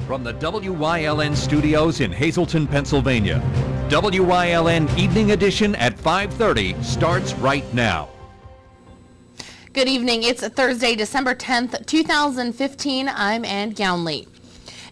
From the WYLN studios in Hazleton, Pennsylvania, WYLN Evening Edition at 5:30 starts right now. Good evening. It's Thursday, December 10th, 2015. I'm Ann Gownley.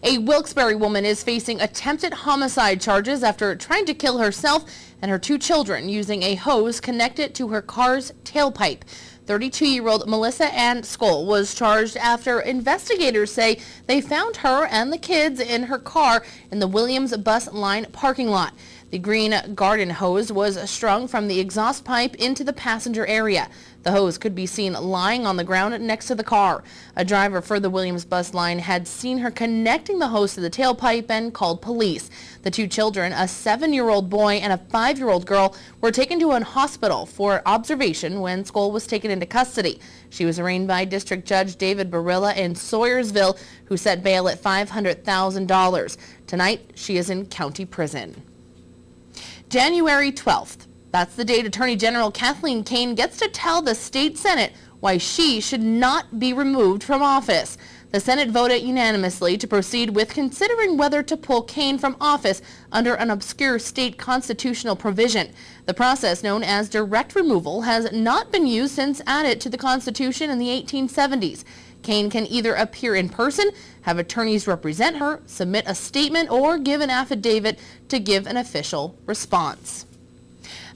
A Wilkes-Barre woman is facing attempted homicide charges after trying to kill herself and her two children using a hose connected to her car's tailpipe. 32-year-old Melissa Ann Skoll was charged after investigators say they found her and the kids in her car in the Williams Bus Line parking lot. The green garden hose was strung from the exhaust pipe into the passenger area. The hose could be seen lying on the ground next to the car. A driver for the Williams Bus Line had seen her connecting the hose to the tailpipe and called police. The two children, a 7-year-old boy and a 5-year-old girl, were taken to a hospital for observation when Skoll was taken into custody. She was arraigned by District Judge David Barilla in Sawyersville, who set bail at $500,000. Tonight, she is in county prison. January 12th. That's the date Attorney General Kathleen Kane gets to tell the state Senate why she should not be removed from office. The Senate voted unanimously to proceed with considering whether to pull Kane from office under an obscure state constitutional provision. The process, known as direct removal, has not been used since added to the Constitution in the 1870s. Kane can either appear in person, have attorneys represent her, submit a statement, or give an affidavit to give an official response.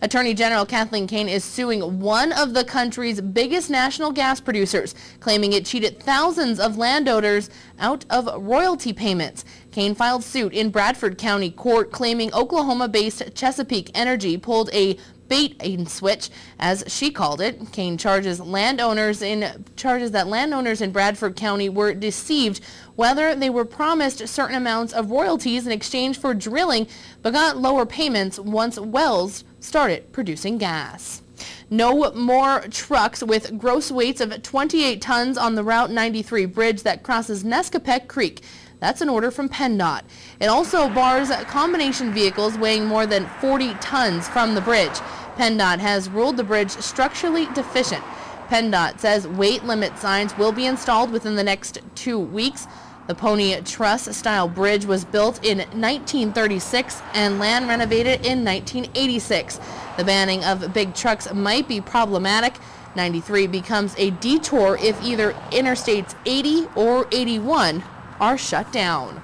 Attorney General Kathleen Kane is suing one of the country's biggest national gas producers, claiming it cheated thousands of landowners out of royalty payments. Kane filed suit in Bradford County Court, claiming Oklahoma-based Chesapeake Energy pulled a bait and switch, as she called it. Kane charges that landowners in Bradford County were deceived whether they were promised certain amounts of royalties in exchange for drilling, but got lower payments once wells started producing gas. No more trucks with gross weights of 28 tons on the Route 93 bridge that crosses Nescapec Creek. That's an order from PennDOT. It also bars combination vehicles weighing more than 40 tons from the bridge. PennDOT has ruled the bridge structurally deficient. PennDOT says weight limit signs will be installed within the next 2 weeks. The Pony Truss-style bridge was built in 1936 and land renovated in 1986. The banning of big trucks might be problematic. 93 becomes a detour if either Interstates 80 or 81 are shut down.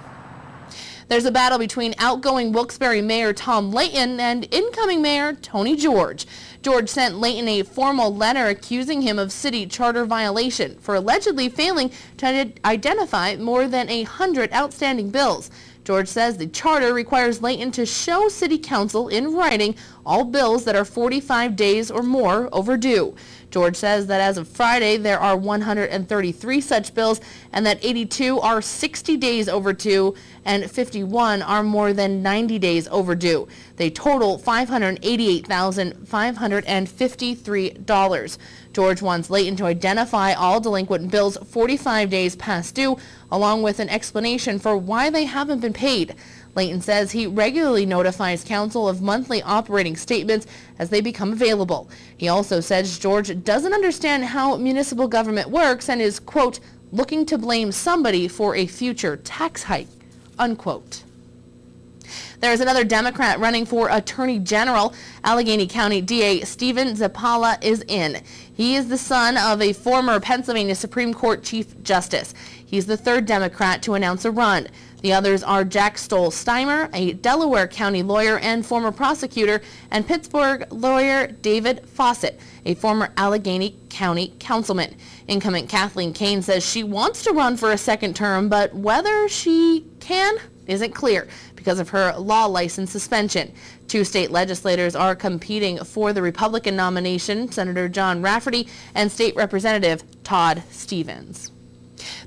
There's a battle between outgoing Wilkes-Barre Mayor Tom Layton and incoming Mayor Tony George. George sent Layton a formal letter accusing him of city charter violation for allegedly failing to identify more than 100 outstanding bills. George says the charter requires Layton to show City Council in writing all bills that are 45 days or more overdue. George says that as of Friday, there are 133 such bills and that 82 are 60 days overdue and 51 are more than 90 days overdue. They total $588,553. George wants Layton to identify all delinquent bills 45 days past due, along with an explanation for why they haven't been paid. Layton says he regularly notifies council of monthly operating statements as they become available. He also says George doesn't understand how municipal government works and is, quote, looking to blame somebody for a future tax hike, unquote. There is another Democrat running for Attorney General. Allegheny County DA Stephen Zappala is in. He is the son of a former Pennsylvania Supreme Court Chief Justice. He's the third Democrat to announce a run. The others are Jack Stoll-Steimer, a Delaware County lawyer and former prosecutor, and Pittsburgh lawyer David Fawcett, a former Allegheny County councilman. Incumbent Kathleen Kane says she wants to run for a second term, but whether she can isn't clear because of her law license suspension. Two state legislators are competing for the Republican nomination, Senator John Rafferty and State Representative Todd Stevens.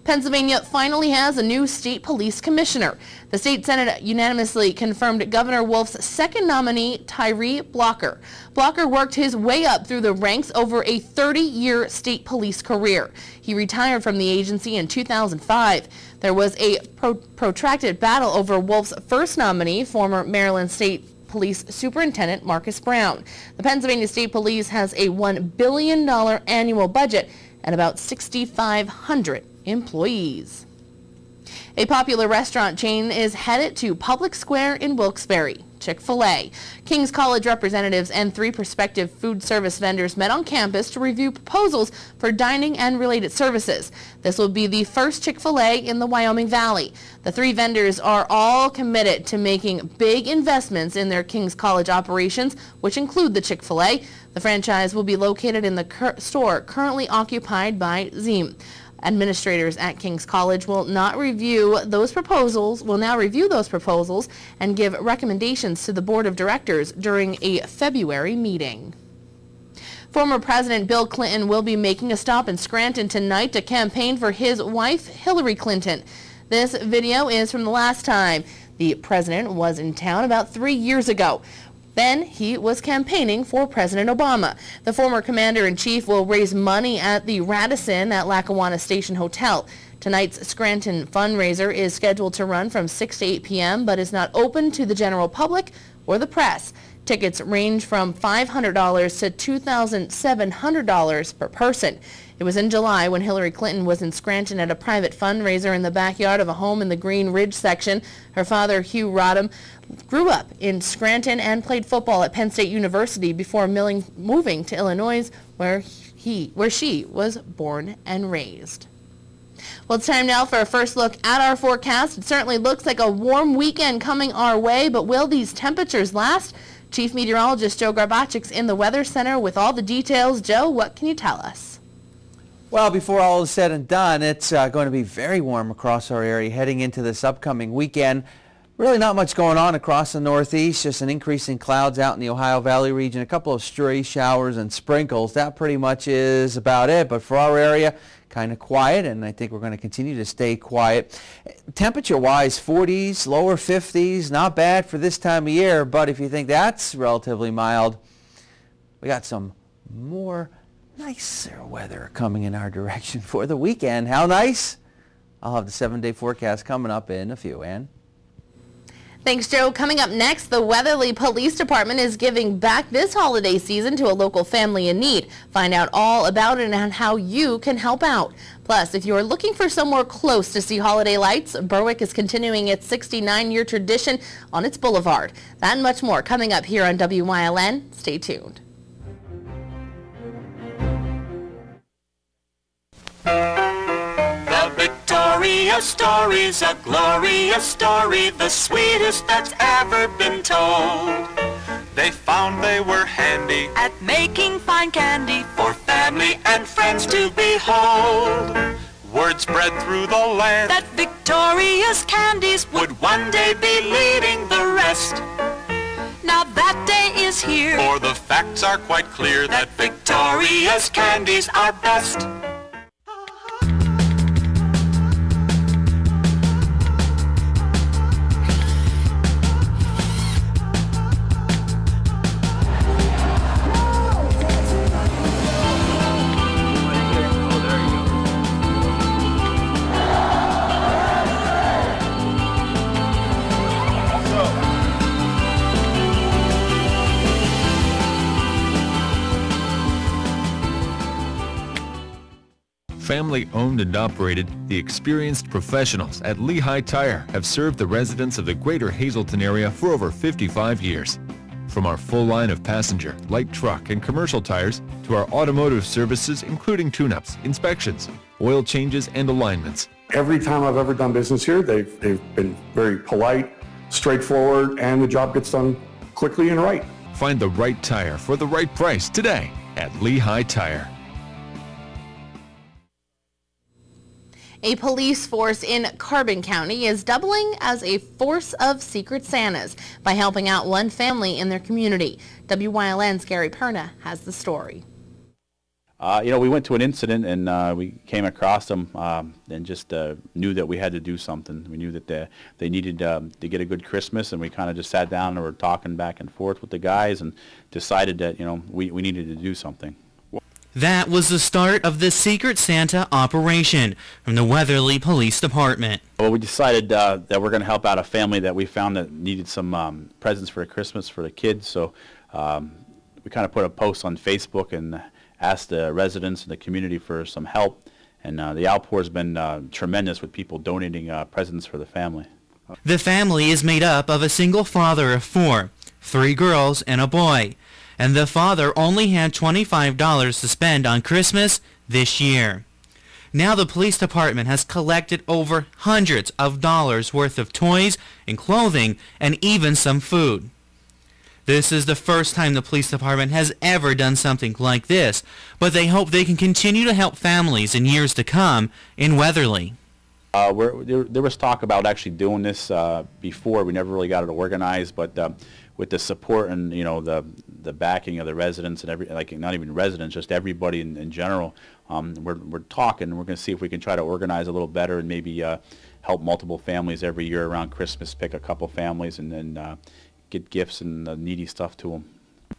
Pennsylvania finally has a new state police commissioner. The state Senate unanimously confirmed Governor Wolf's second nominee, Tyree Blocker. Blocker worked his way up through the ranks over a 30-year state police career. He retired from the agency in 2005. There was a protracted battle over Wolf's first nominee, former Maryland State Police Superintendent Marcus Brown. The Pennsylvania State Police has a $1 billion annual budget and about 6,500 employees. A popular restaurant chain is headed to Public Square in Wilkes-Barre. Chick-fil-A. King's College representatives and 3 prospective food service vendors met on campus to review proposals for dining and related services. This will be the first Chick-fil-A in the Wyoming Valley. The 3 vendors are all committed to making big investments in their King's College operations, which include the Chick-fil-A. The franchise will be located in the store currently occupied by Zeem. Administrators at King's College will now review those proposals and give recommendations to the Board of Directors during a February meeting. Former President Bill Clinton will be making a stop in Scranton tonight to campaign for his wife, Hillary Clinton. This video is from the last time the president was in town about 3 years ago. Then he was campaigning for President Obama. The former commander-in-chief will raise money at the Radisson at Lackawanna Station Hotel. Tonight's Scranton fundraiser is scheduled to run from 6 to 8 p.m. but is not open to the general public or the press. Tickets range from $500 to $2,700 per person. It was in July when Hillary Clinton was in Scranton at a private fundraiser in the backyard of a home in the Green Ridge section. Her father, Hugh Rodham, grew up in Scranton and played football at Penn State University before moving to Illinois, where she was born and raised. Well, it's time now for a first look at our forecast. It certainly looks like a warm weekend coming our way, but will these temperatures last? Chief Meteorologist Joe Garbachik's in the Weather Center with all the details. Joe, what can you tell us? Well, before all is said and done, it's going to be very warm across our area heading into this upcoming weekend. Really not much going on across the Northeast, just an increase in clouds out in the Ohio Valley region, a couple of stray showers and sprinkles. That pretty much is about it, but for our area, kind of quiet, and I think we're going to continue to stay quiet. Temperature-wise, 40s, lower 50s, not bad for this time of year, but if you think that's relatively mild, we got some more nicer weather coming in our direction for the weekend. How nice? I'll have the 7-day forecast coming up in a few, Ann. Thanks, Joe. Coming up next, the Weatherly Police Department is giving back this holiday season to a local family in need. Find out all about it and how you can help out. Plus, if you're looking for somewhere close to see holiday lights, Berwick is continuing its 69-year tradition on its boulevard. That and much more coming up here on WYLN. Stay tuned. A story's a glorious story, the sweetest that's ever been told. They found they were handy at making fine candy for family and friends to behold. Word spread through the land that Victoria's candies would one day be leading the rest. Now that day is here, for the facts are quite clear that Victoria's candies are best. Family owned and operated, the experienced professionals at Lehigh Tire have served the residents of the greater Hazleton area for over 55 years. From our full line of passenger, light truck, and commercial tires to our automotive services including tune-ups, inspections, oil changes, and alignments. Every time I've ever done business here, they've been very polite, straightforward, and the job gets done quickly and right. Find the right tire for the right price today at Lehigh Tire. A police force in Carbon County is doubling as a force of Secret Santas by helping out one family in their community. WYLN's Gary Perna has the story. We went to an incident and we came across them and just knew that we had to do something. We knew that they needed to get a good Christmas, and we kind of just sat down and were talking back and forth with the guys and decided that, we needed to do something. That was the start of the Secret Santa operation from the Weatherly Police Department. Well, we decided that we're going to help out a family that we found that needed some presents for Christmas for the kids. So we kind of put a post on Facebook and asked the residents in the community for some help. And the outpour has been tremendous with people donating presents for the family. The family is made up of a single father of 4, 3 girls and a boy. And the father only had $25 to spend on Christmas this year. Now the police department has collected over hundreds of dollars worth of toys and clothing and even some food. This is the first time the police department has ever done something like this, but they hope they can continue to help families in years to come in Weatherly. There was talk about actually doing this before. We never really got it organized, but with the support and the backing of the residents and not even residents, just everybody in general, we're talking. We're going to see if we can try to organize a little better and maybe help multiple families every year around Christmas. Pick a couple families and then get gifts and needy stuff to them.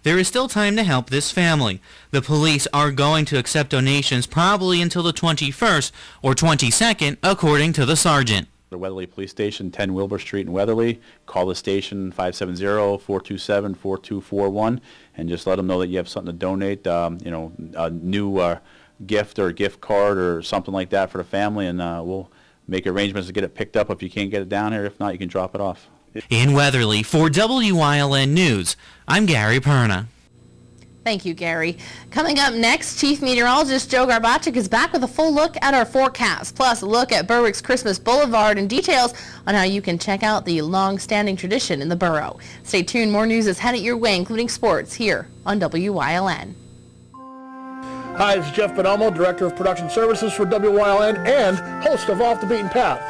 There is still time to help this family. The police are going to accept donations probably until the 21st or 22nd, according to the sergeant. The Weatherly Police Station, 10 Wilbur Street in Weatherly. Call the station 570-427-4241 and just let them know that you have something to donate, a new gift or a gift card or something like that for the family, and we'll make arrangements to get it picked up if you can't get it down here. If not, you can drop it off. In Weatherly, for WYLN News, I'm Gary Perna. Thank you, Gary. Coming up next, Chief Meteorologist Joe Garbacik is back with a full look at our forecast, plus a look at Berwick's Christmas Boulevard and details on how you can check out the long-standing tradition in the borough. Stay tuned. More news is headed your way, including sports, here on WYLN. Hi, this is Jeff Bonomo, Director of Production Services for WYLN and host of Off the Beaten Path.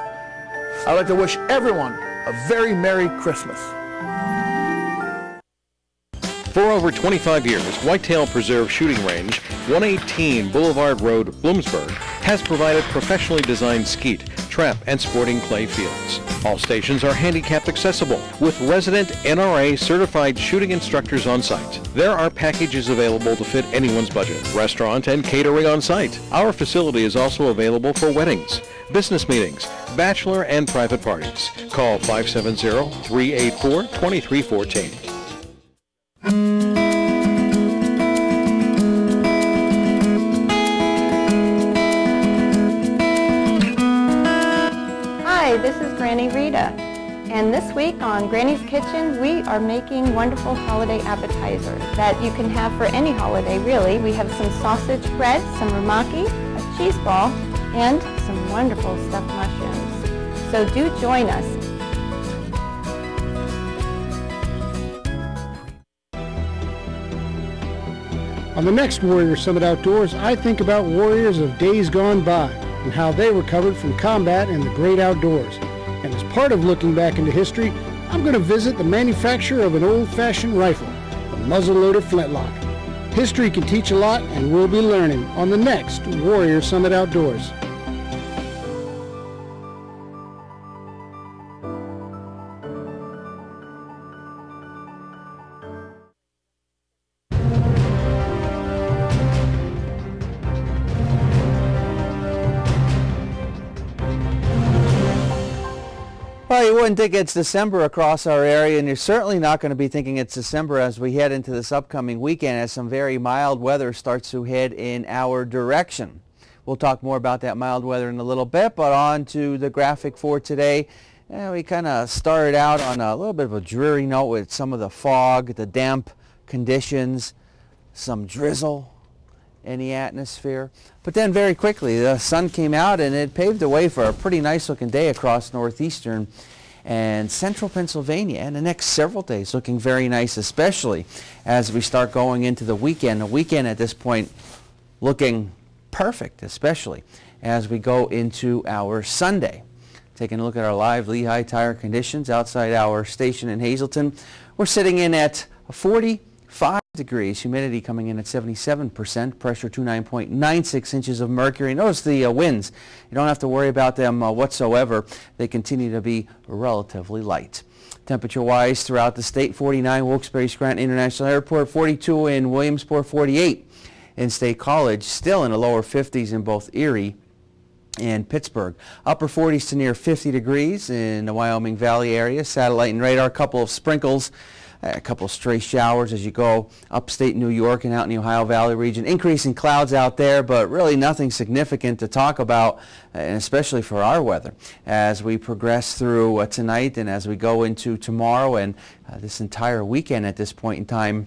I'd like to wish everyone a very Merry Christmas. For over 25 years, Whitetail Preserve Shooting Range, 118 Boulevard Road, Bloomsburg, has provided professionally designed skeet, trap, and sporting clay fields. All stations are handicapped accessible with resident NRA certified shooting instructors on site. There are packages available to fit anyone's budget, restaurant and catering on site. Our facility is also available for weddings, business meetings, bachelor and private parties. Call 570-384-2314. Hi, this is Granny Rita, and this week on Granny's Kitchen we are making wonderful holiday appetizers that you can have for any holiday really. We have some sausage bread, some ramaki, a cheese ball, and some wonderful stuffed mushrooms. So do join us. On the next Warrior Summit Outdoors, I think about warriors of days gone by and how they recovered from combat in the great outdoors. And as part of looking back into history, I'm going to visit the manufacturer of an old-fashioned rifle, the muzzle-loaded flintlock. History can teach a lot, and we'll be learning on the next Warrior Summit Outdoors. Well, you wouldn't think it's December across our area, and you're certainly not going to be thinking it's December as we head into this upcoming weekend as some very mild weather starts to head in our direction. We'll talk more about that mild weather in a little bit, but on to the graphic for today. We kind of started out on a little bit of a dreary note with some of the fog, the damp conditions, some drizzle in the atmosphere. But then very quickly the sun came out and it paved the way for a pretty nice looking day across northeastern and central Pennsylvania, and the next several days looking very nice, especially as we start going into the weekend. The weekend at this point looking perfect, especially as we go into our Sunday. Taking a look at our live Lehigh tire conditions outside our station in Hazleton, we're sitting in at 40 5 degrees. Humidity coming in at 77%. Pressure 29.96 inches of mercury. Notice the winds. You don't have to worry about them whatsoever. They continue to be relatively light. Temperature-wise throughout the state, 49 Wilkes-Barre Scranton International Airport, 42 in Williamsport, 48 in State College, still in the lower 50s in both Erie and Pittsburgh. Upper 40s to near 50 degrees in the Wyoming Valley area. Satellite and radar, a couple of sprinkles, a couple of stray showers as you go upstate New York and out in the Ohio Valley region. Increasing clouds out there, but really nothing significant to talk about, and especially for our weather. As we progress through tonight and as we go into tomorrow and this entire weekend at this point in time,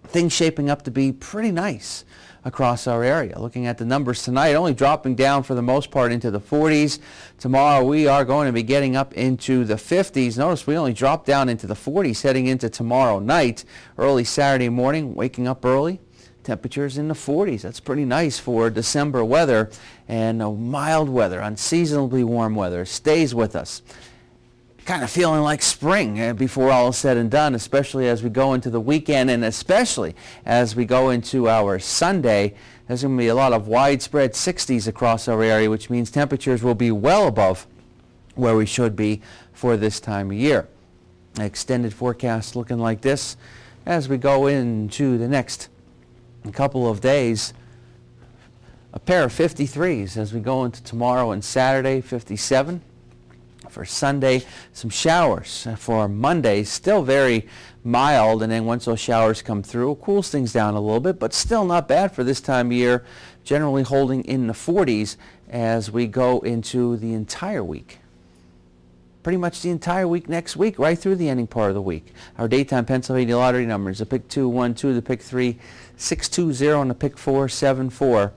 things shaping up to be pretty nice across our area. Looking at the numbers tonight, only dropping down for the most part into the 40s. Tomorrow we are going to be getting up into the 50s. Notice we only dropped down into the 40s heading into tomorrow night. Early Saturday morning, waking up early. Temperatures in the 40s. That's pretty nice for December weather, and mild weather, unseasonably warm weather stays with us. Kind of feeling like spring before all is said and done, especially as we go into the weekend and especially as we go into our Sunday. There's going to be a lot of widespread 60s across our area, which means temperatures will be well above where we should be for this time of year. Extended forecast looking like this as we go into the next couple of days. A pair of 53s as we go into tomorrow and Saturday, 57. For Sunday, some showers. For Monday, still very mild, and then once those showers come through, it cools things down a little bit, but still not bad for this time of year, generally holding in the 40s as we go into the entire week. Pretty much the entire week next week, right through the ending part of the week. Our daytime Pennsylvania lottery numbers, the pick 2, 1, 2, the pick 3, 6, 2, 0, and the pick 4, 7, 4,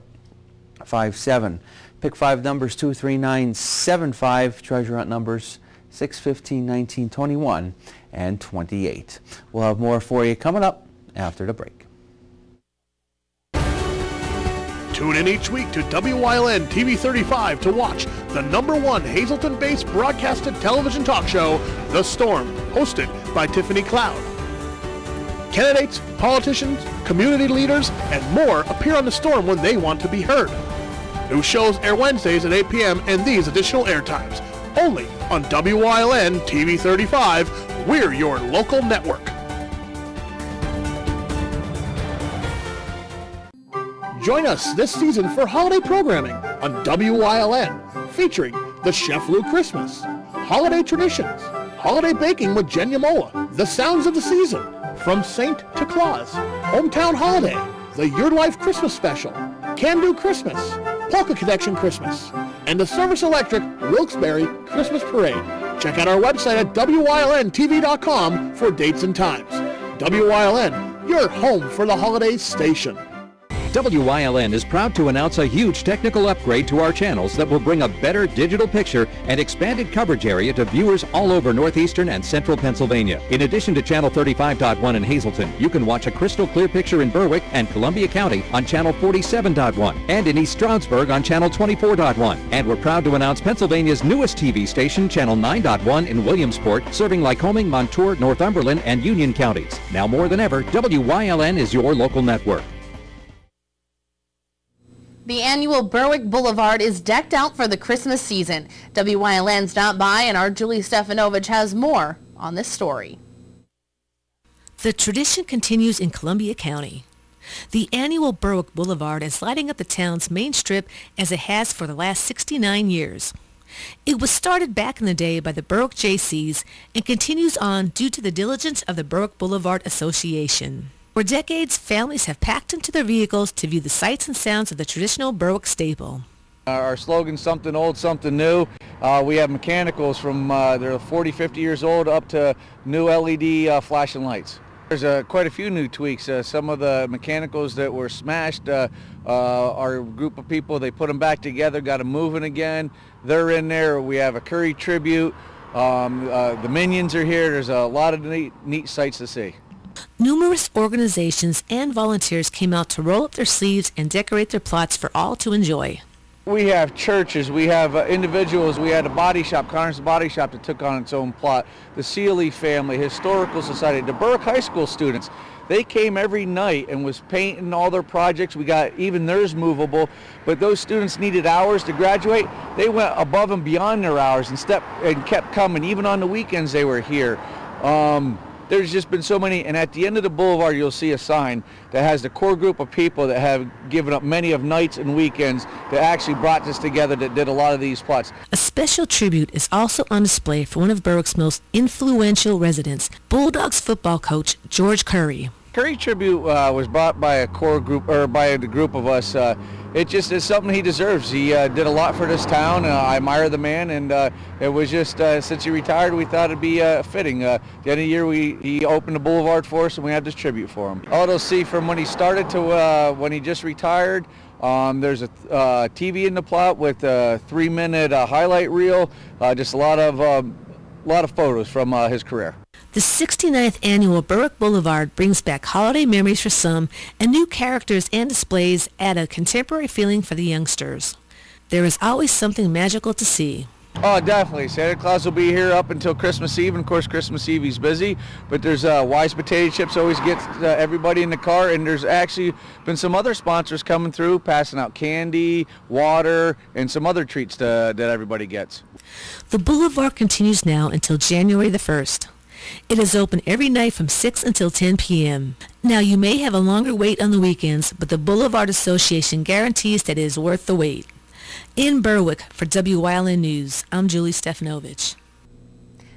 5, 7. Pick 5 numbers 2, 3, 9, 7, 5. Treasure hunt numbers 6, 15, 19, 21, and 28. We'll have more for you coming up after the break. Tune in each week to WYLN TV 35 to watch the #1 Hazleton-based broadcasted television talk show, The Storm, hosted by Tiffany Cloud. Candidates, politicians, community leaders, and more appear on The Storm when they want to be heard. New shows air Wednesdays at 8 p.m. and these additional airtimes. Only on WYLN TV 35. We're your local network. Join us this season for holiday programming on WYLN, featuring the Chef Lou Christmas, holiday traditions, holiday baking with Jen Yamola, the sounds of the season, from Saint to Claus, Hometown Holiday, the Your Life Christmas Special, Can Do Christmas, Polka Connection Christmas, and the Service Electric Wilkes-Barre Christmas Parade. Check out our website at WYLNTV.com for dates and times. WYLN, your home for the holidays station. WYLN is proud to announce a huge technical upgrade to our channels that will bring a better digital picture and expanded coverage area to viewers all over northeastern and central Pennsylvania. In addition to Channel 35.1 in Hazleton, you can watch a crystal clear picture in Berwick and Columbia County on Channel 47.1 and in East Stroudsburg on Channel 24.1. And we're proud to announce Pennsylvania's newest TV station, Channel 9.1 in Williamsport, serving Lycoming, Montour, Northumberland, and Union counties. Now more than ever, WYLN is your local network. The annual Berwick Boulevard is decked out for the Christmas season. WYLN stopped by and our Julie Stefanovich has more on this story. The tradition continues in Columbia County. The annual Berwick Boulevard is lighting up the town's main strip as it has for the last 69 years. It was started back in the day by the Berwick Jaycees and continues on due to the diligence of the Berwick Boulevard Association. For decades, families have packed into their vehicles to view the sights and sounds of the traditional Berwick staple. Our slogan's something old, something new. We have mechanicals from they're 40, 50 years old up to new LED flashing lights. There's quite a few new tweaks. Some of the mechanicals that were smashed, our group of people, they put them back together, got them moving again. They're in there. We have a Curry tribute. The Minions are here. There's a lot of neat sights to see. Numerous organizations and volunteers came out to roll up their sleeves and decorate their plots for all to enjoy. We have churches, we have individuals, we had a body shop, Connor's Body Shop, that took on its own plot, the Seeley family, Historical Society, the Berwick High School students. They came every night and was painting all their projects. We got even theirs movable, but those students needed hours to graduate. They went above and beyond their hours and kept coming. Even on the weekends they were here. There's just been so many, and at the end of the boulevard you'll see a sign that has the core group of people that have given up many of nights and weekends that actually brought this together, that did a lot of these plots. A special tribute is also on display for one of Berwick's most influential residents, Bulldogs football coach George Curry. Curry tribute was brought by a core group, or by the group of us. It just is something he deserves. He did a lot for this town. I admire the man, and it was just, since he retired, we thought it'd be fitting. At the end of the year, he opened the boulevard for us, and we had this tribute for him. All they'll see from when he started to when he just retired, there's a TV in the plot with a 3-minute highlight reel, just a lot of photos from his career. The 69th annual Berwick Boulevard brings back holiday memories for some, and new characters and displays add a contemporary feeling for the youngsters. There is always something magical to see. Oh, definitely. Santa Claus will be here up until Christmas Eve, and of course Christmas Eve he's busy, but there's Wise Potato Chips always gets everybody in the car, and there's actually been some other sponsors coming through, passing out candy, water, and some other treats that everybody gets. The Boulevard continues now until January the 1st. It is open every night from 6 until 10 p.m. Now, you may have a longer wait on the weekends, but the Boulevard Association guarantees that it is worth the wait. In Berwick, for WYLN News, I'm Julie Stefanovich.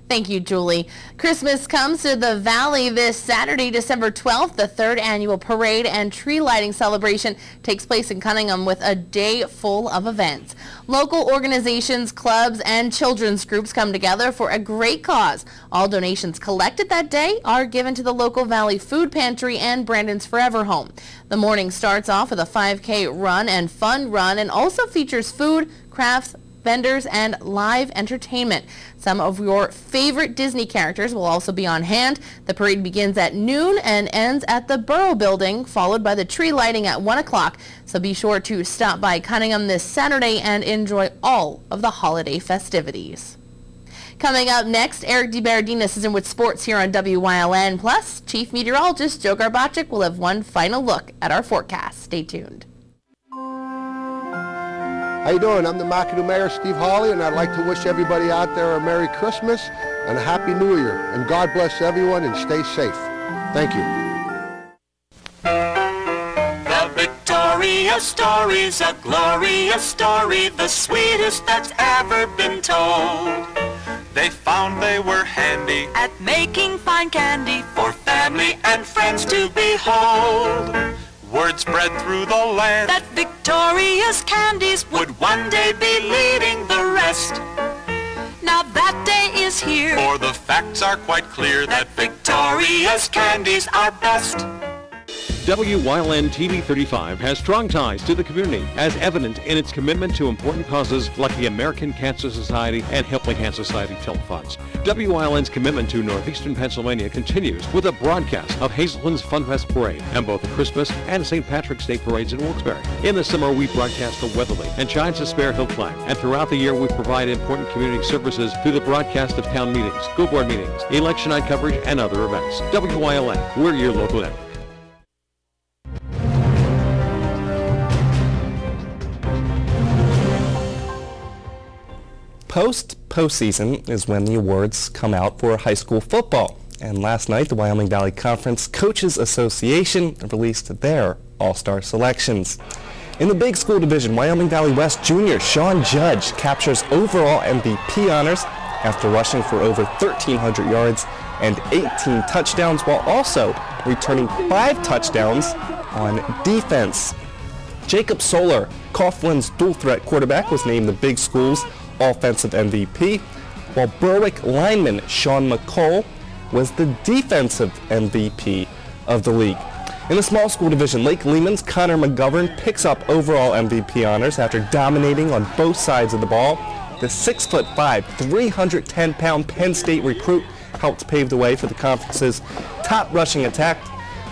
Thank you, Julie. Christmas comes to the Valley this Saturday, December 12th. The 3rd annual parade and tree lighting celebration takes place in Cunningham with a day full of events. Local organizations, clubs, and children's groups come together for a great cause. All donations collected that day are given to the local Valley Food Pantry and Brandon's Forever Home. The morning starts off with a 5K run and fun run, and also features food, crafts, vendors, and live entertainment. Some of your favorite Disney characters will also be on hand. The parade begins at noon and ends at the Borough Building, followed by the tree lighting at 1 o'clock. So be sure to stop by Cunningham this Saturday and enjoy all of the holiday festivities. Coming up next, Eric DeBerardinis is in with sports here on WYLN. Plus, Chief Meteorologist Joe Garbacik will have one final look at our forecast. Stay tuned. How you doing? I'm the McAdoo Mayor, Steve Hawley, and I'd like to wish everybody out there a Merry Christmas and a Happy New Year. And God bless everyone and stay safe. Thank you. The Victoria story's a glorious story, the sweetest that's ever been told. They found they were handy at making fine candy for family and friends to behold. Word spread through the land that Victoria's candies would one day be leading the rest. Now that day is here, for the facts are quite clear that Victoria's candies are best. WYLN TV 35 has strong ties to the community, as evident in its commitment to important causes like the American Cancer Society and Helping Hand Society telethons. WYLN's commitment to northeastern Pennsylvania continues with a broadcast of Hazelton's Funfest Parade and both the Christmas and St. Patrick's Day parades in Wilkes-Barre. In the summer, we broadcast the Weatherly and Giants of Spare Hill Flag, and throughout the year, we provide important community services through the broadcast of town meetings, school board meetings, election night coverage, and other events. WYLN, we're your local network. Postseason is when the awards come out for high school football. And last night, the Wyoming Valley Conference Coaches Association released their all-star selections. In the big school division, Wyoming Valley West junior Sean Judge captures overall MVP honors after rushing for over 1,300 yards and 18 touchdowns, while also returning 5 touchdowns on defense. Jacob Solar, Coughlin's dual-threat quarterback, was named the big school's offensive MVP, while Berwick lineman Sean McCall was the defensive MVP of the league. In the small school division, Lake Lehman's Connor McGovern picks up overall MVP honors after dominating on both sides of the ball. The 6'5", 310-pound Penn State recruit helped pave the way for the conference's top rushing attack,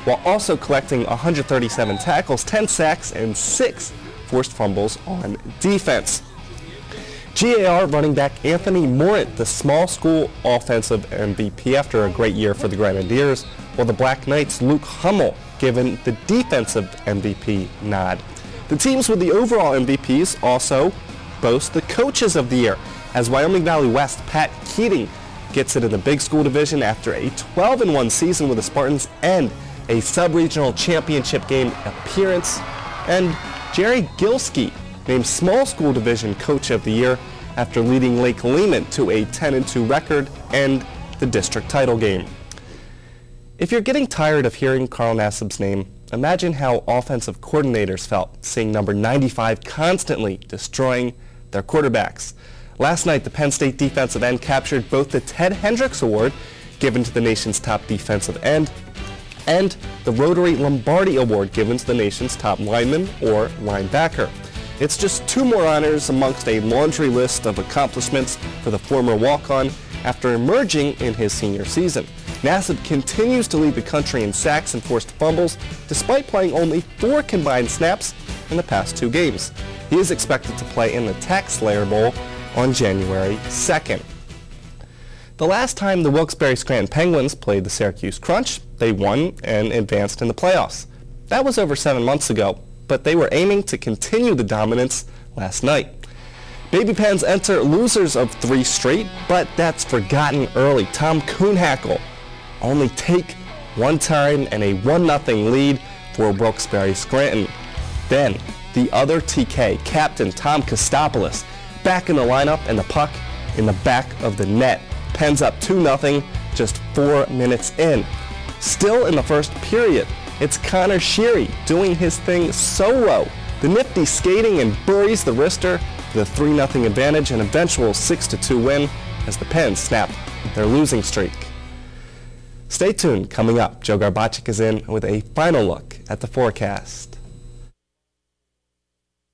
while also collecting 137 tackles, 10 sacks, and 6 forced fumbles on defense. GAR running back Anthony Morant, the small school offensive MVP after a great year for the Grenadiers, while the Black Knights' Luke Hummel given the defensive MVP nod. The teams with the overall MVPs also boast the Coaches of the Year, as Wyoming Valley West Pat Keating gets it in the Big School Division after a 12-1 season with the Spartans and a sub-regional championship game appearance, and Jerry Gilski named Small School Division Coach of the Year after leading Lake Lehman to a 10-2 record and the district title game. If you're getting tired of hearing Carl Nassib's name, imagine how offensive coordinators felt seeing number 95 constantly destroying their quarterbacks. Last night, the Penn State defensive end captured both the Ted Hendricks Award, given to the nation's top defensive end, and the Rotary Lombardi Award, given to the nation's top lineman or linebacker. It's just two more honors amongst a laundry list of accomplishments for the former walk-on after emerging in his senior season. Nassib continues to lead the country in sacks and forced fumbles, despite playing only 4 combined snaps in the past 2 games. He is expected to play in the Tax Slayer Bowl on January 2nd. The last time the Wilkes-Barre Scranton Penguins played the Syracuse Crunch, they won and advanced in the playoffs. That was over 7 months ago, but they were aiming to continue the dominance last night. Baby Pens enter losers of 3 straight, but that's forgotten early. Tom Kuhnhackl only take 1 time and a 1-0 lead for Wilkes-Barre Scranton. Then the other TK, Captain Tom Kostopoulos, back in the lineup and the puck in the back of the net. Pens up 2-0 just 4 minutes in. Still in the first period, it's Connor Sheary doing his thing solo. The nifty skating and buries the wrister for the 3-0 advantage and eventual 6-2 win as the Pens snap their losing streak. Stay tuned. Coming up, Joe Garbacik is in with a final look at the forecast.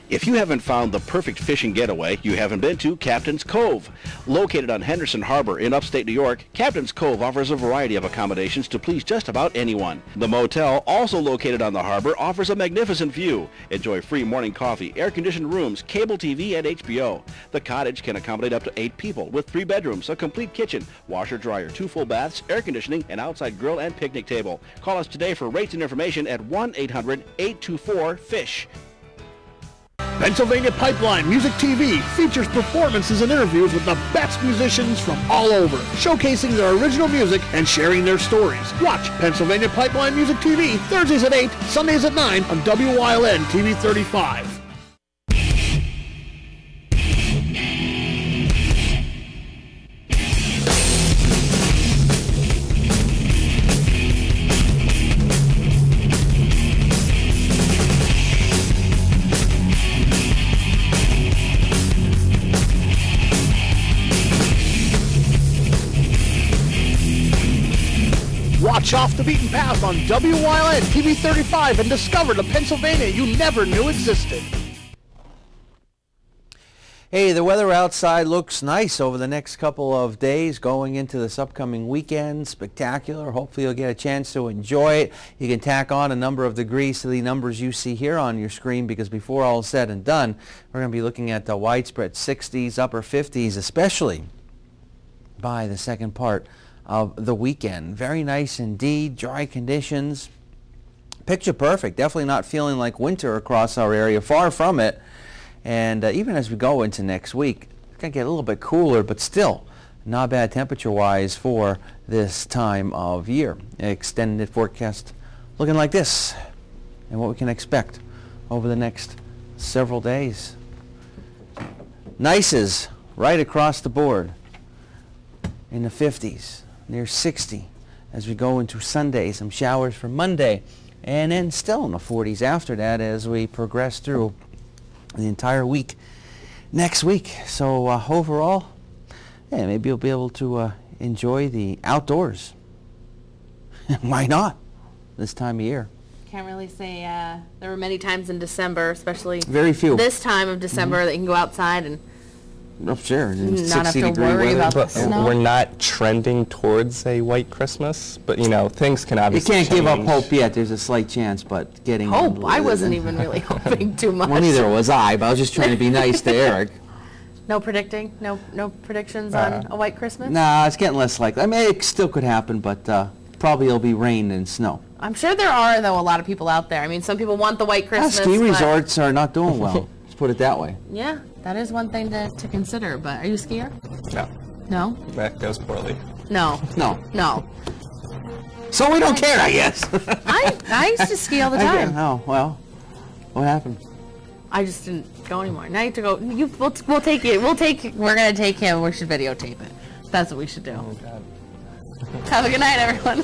If you haven't found the perfect fishing getaway, you haven't been to Captain's Cove. Located on Henderson Harbor in upstate New York, Captain's Cove offers a variety of accommodations to please just about anyone. The motel, also located on the harbor, offers a magnificent view. Enjoy free morning coffee, air-conditioned rooms, cable TV, and HBO. The cottage can accommodate up to 8 people with 3 bedrooms, a complete kitchen, washer-dryer, 2 full baths, air conditioning, an outside grill and picnic table. Call us today for rates and information at 1-800-824-FISH. Pennsylvania Pipeline Music TV features performances and interviews with the best musicians from all over, showcasing their original music and sharing their stories. Watch Pennsylvania Pipeline Music TV Thursdays at 8, Sundays at 9 on WYLN TV 35. Watch Off the Beaten Path on WYLN TV 35 and discover the Pennsylvania you never knew existed. Hey, the weather outside looks nice over the next couple of days going into this upcoming weekend. Spectacular. Hopefully you'll get a chance to enjoy it. You can tack on a number of degrees to the numbers you see here on your screen, because before all is said and done, we're going to be looking at the widespread 60s, upper 50s, especially by the second part of the weekend. Very nice indeed. Dry conditions. Picture perfect. Definitely not feeling like winter across our area. Far from it. And even as we go into next week, it's going to get a little bit cooler, but still not bad temperature-wise for this time of year. Extended forecast looking like this, and what we can expect over the next several days. Nices right across the board in the 50s. Near 60 as we go into Sunday. Some showers for Monday, and then still in the 40s after that as we progress through the entire week next week. So overall, yeah, maybe you'll be able to enjoy the outdoors. Why not this time of year? Can't really say. There were many times in December, especially very few this time of December, that you can go outside and Oh, sure. Not have to worry about the snow. We're not trending towards a white Christmas, but you know, things can obviously You can't give up change. hope yet. There's a slight chance, but getting... Hope? I wasn't even really hoping too much. Well, neither was I, but I was just trying to be nice to Eric. No predicting? No predictions on a white Christmas? Nah, it's getting less likely. I mean, it still could happen, but probably it'll be rain and snow. I'm sure there are, though, a lot of people out there. I mean, some people want the white Christmas. Ski resorts are not doing well. Let's put it that way. Yeah, that is one thing to consider, but are you a skier? No. No? That goes poorly. No. No. No. So we don't care, I guess. I used to ski all the time. Oh, well, what happened? I just didn't go anymore. Now you have to go. We'll take it. We're going to take him. We should videotape it. That's what we should do. Oh, God. Have a good night, everyone.